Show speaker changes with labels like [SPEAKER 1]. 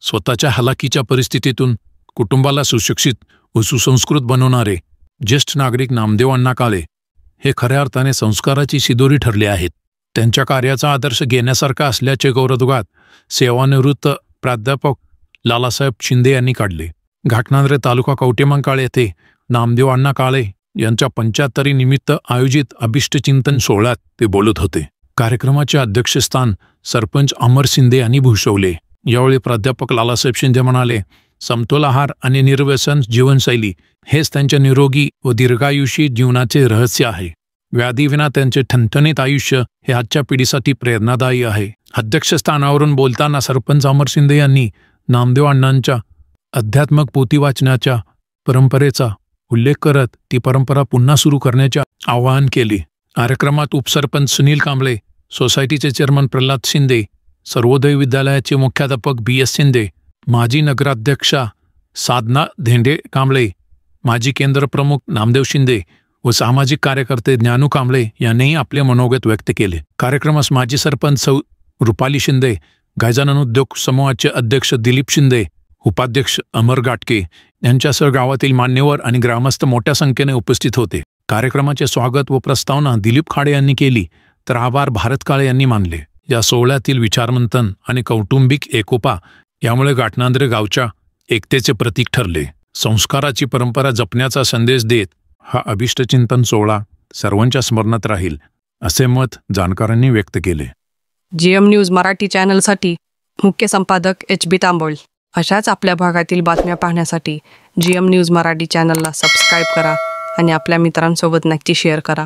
[SPEAKER 1] स्वतःच्या हलाखीच्या परिस्थितीतून कुटुंबाला सुशिक्षित व सुसंस्कृत बनवणारे ज्येष्ठ नागरिक नामदेव अण्णा काळे हे खऱ्या अर्थाने संस्काराची शिदोरी ठरले आहेत। त्यांच्या कार्याचा आदर्श घेण्यासारखा असल्याचे गौरवोद्गार सेवानिवृत्त प्राध्यापक लालासाहेब शिंदे यांनी काढले। घाटनांद्रे तालुका कवटेमंकाळ येथे नामदेव अण्णा काळे यांच्या 75 निमित्त आयोजित अभिष्टचिंतन सोहळ्यात ते बोलत होते। कार्यक्रमाचे अध्यक्षस्थान सरपंच अमर शिंदे यांनी भूषवले। यावेळी प्राध्यापक लालासाहेब शिंदे म्हणाले, समतोल आहार आणि निर्व्यसन जीवनशैली हेच त्यांच्या निरोगी व दीर्घायुषी जीवनाचे रहस्य आहे। व्याधीविना त्यांचे ठणठणीत आयुष्य हे आजच्या पिढीसाठी प्रेरणादायी आहे। अध्यक्षस्थानावरून बोलताना सरपंच अमर शिंदे यांनी नामदेव अण्णांच्या अध्यात्मक पोथी वाचनाच्या परंपरेचा उल्लेख करत ती परंपरा पुन्हा सुरू करण्याचे आवाहन केले। कार्यक्रमात उपसरपंच सुनील कांबळे, सोसायटीचे चेअरमन प्रल्हाद शिंदे, सर्वोदय विद्यालयाचे मुख्याध्यापक BS शिंदे, माजी नगराध्यक्षा साधना धेंडे कांबळे, माजी केंद्र प्रमुख नामदेव शिंदे व सामाजिक कार्यकर्ते ज्ञानू कांबळे यांनीही आपले मनोगत व्यक्त केले। कार्यक्रमास माजी सरपंच सौ रुपाली शिंदे, गजानन उद्योग समूहाचे अध्यक्ष दिलीप शिंदे, उपाध्यक्ष अमर गाटके यांच्यासह गावातील मान्यवर आणि ग्रामस्थ मोठ्या संख्येने उपस्थित होते। कार्यक्रमाचे स्वागत व प्रस्तावना दिलीप खाडे यांनी केली तर आभार भारत काळे यांनी मानले। या सोहळ्यातील विचारमंथन आणि कौटुंबिक एकोपा यामुळे घाटनांद्रे गावच्या एकतेचे प्रतीक ठरले। संस्काराची परंपरा जपण्याचा संदेश देत हा अभिष्टचिंतन सोहळा सर्वांच्या स्मरणात राहील असे मत जाणकारांनी व्यक्त केले।
[SPEAKER 2] GM न्यूज मराठी चॅनलसाठी मुख्य संपादक HB तांबोळ। अशाच आपल्या भागातील बातम्या पाहण्यासाठी GM न्यूज मराठी चॅनलला सबस्क्राईब करा आणि आपल्या मित्रांसोबत नक्की शेअर करा।